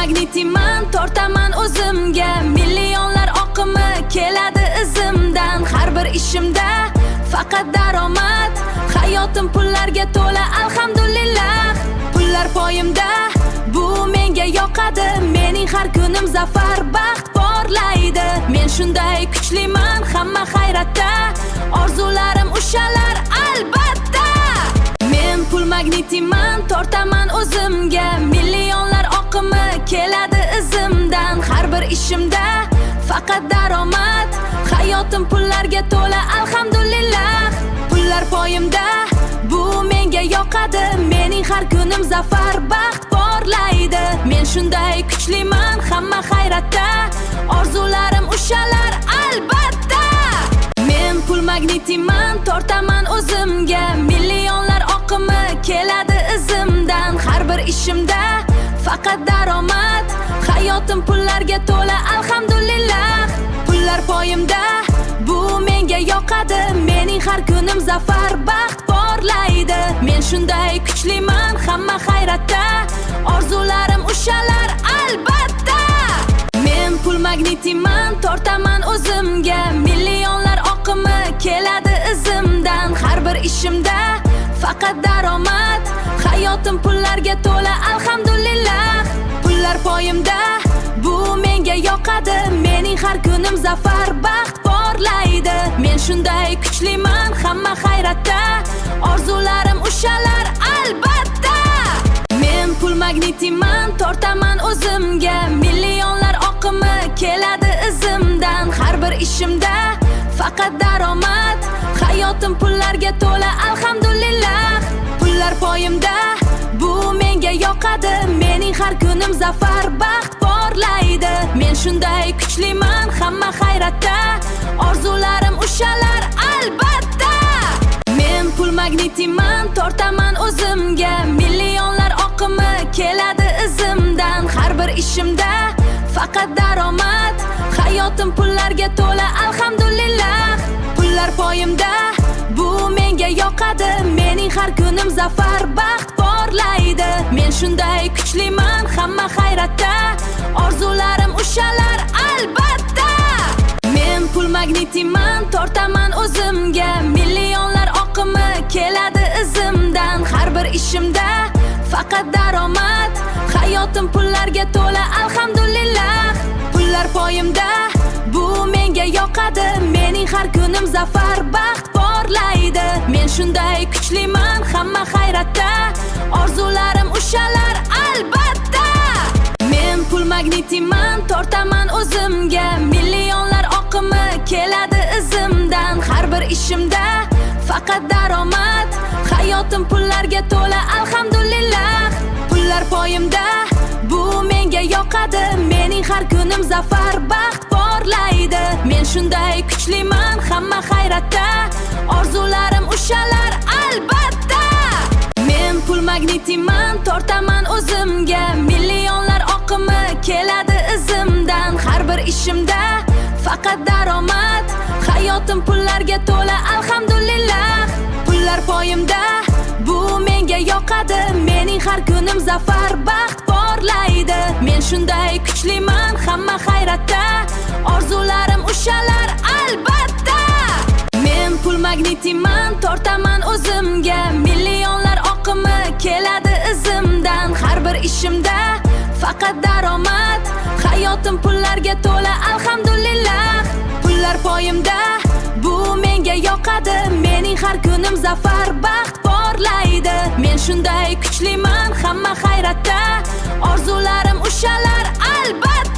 magnitiman, tortaman o'zimga. Millionlar oqimi keladi izimdan. Har bir ishimda faqat daromad. Hayotim pullarga to'la, alhamdulillah. Pullar poyimda, bu menga yoqadi. Mening har kunim zafar, baxt porlaydi. Men shunday kuchliman, hamma hayratda. Orzularim ushalar albatta. Men pul magnitiman, tortaman o'zimga. Millionlar oqimi keladi izimdan. Har bir ishimda faqat daromad. Hayotim pullarga to'la, alhamdulillah. Pullar poyimda, bu menga yoqadi. Mening har kunim zafar, baxt porlaydi. Men shunday kuchliman, hamma hayratda. Orzularim ushalar albatta. Men pul magnitiman, tortaman o'zimga. Millionlar oqimi keladi izimdan. Har bir ishimda faqat daromad. Hayotim pullarga to'la, alhamdulillah. Pullar poyimda, bu menga yoqadi. Mening har kunim zafar, baxt porlaydi. Men shunday kuchliman, hamma hayratda. Orzularim ushalar albatta. Men pul magnitiman, tortaman o'zimga. Millionlar oqimi keladi izimdan. Har bir ishimda faqat daromad. Hayotim pullarga to'la, alhamdulillah. Pullar poyimda, bu menga yoqadi. Mening har kunim zafar, baxt porlaydi. Men shunday kuchliman, hamma hayratda. Orzularim ushalar albatta. Men pul magnitiman, tortaman o'zimga. Millionlar oqimi keladi izimdan. Har bir ishimda faqat daromad. Hayotim pullarga to'la, alhamdulillah. Pullar poyimda, bu menga yoqadi. Mening har kunim zafar, baxt porlaydi. Men shunday kuchliman, hamma hayratda. Orzularim ushalar albatta. Men pul magnitiman, tortaman o'zimga. Millionlar oqimi keladi izimdan. Har bir ishimda faqat daromad. Hayotim pullarga to'la, alhamdulillah. Pullar poyimda, bu menga yoqadi. Mening har kunim zafar, baxt porlaydi. Men shunday kuchliman, hamma hayratda. Orzularim ushalar albatta. Men pul magnitiman, tortaman o'zimga. Millionlar oqimi keladi izimdan. Har bir ishimda faqat daromad. Hayotim pullarga to'la, alhamdulillah. Pullar poyimda, bu menga yoqadi. Mening har kunim zafar, baxt porlaydi. Men shunday kuchliman, hamma hayratda. Orzularim ushalar albatta. Men pul magnitiman, tortaman o'zimga. Millionlar oqimi keladi izimdan. Har bir ishimda faqat daromad. Hayotim pullarga to'la, alhamdulillah. Pullar poyimda, bu menga yoqadi. Mening har kunim zafar, baxt porlaydi. Men shunday kuchliman, hamma hayratda. Orzularim ushalar albatta. Men pul magnitiman, tortaman o'zimga. Millionlar oqimi keladi izimdan. Har bir ishimda faqat daromad. Hayotim pullarga to'la, alhamdulillah. Pullar poyimda, bu menga yoqadi. Mening har kunim zafar, baxt porlaydi. Men shunday kuchliman, hamma hayratda. Orzularim ushalar albatta. Men pul magnitiman, tortaman o'zimga. Millionlar oqimi keladi izimdan. Har bir ishimda faqat daromad. Hayotim pullarga to'la, alhamdulillah. Pullar poyimda, bu menga yoqadi. Mening har kunim zafar, baxt porlaydi. Men shunday kuchliman, hamma hayratda. Orzularim ushalar albatta.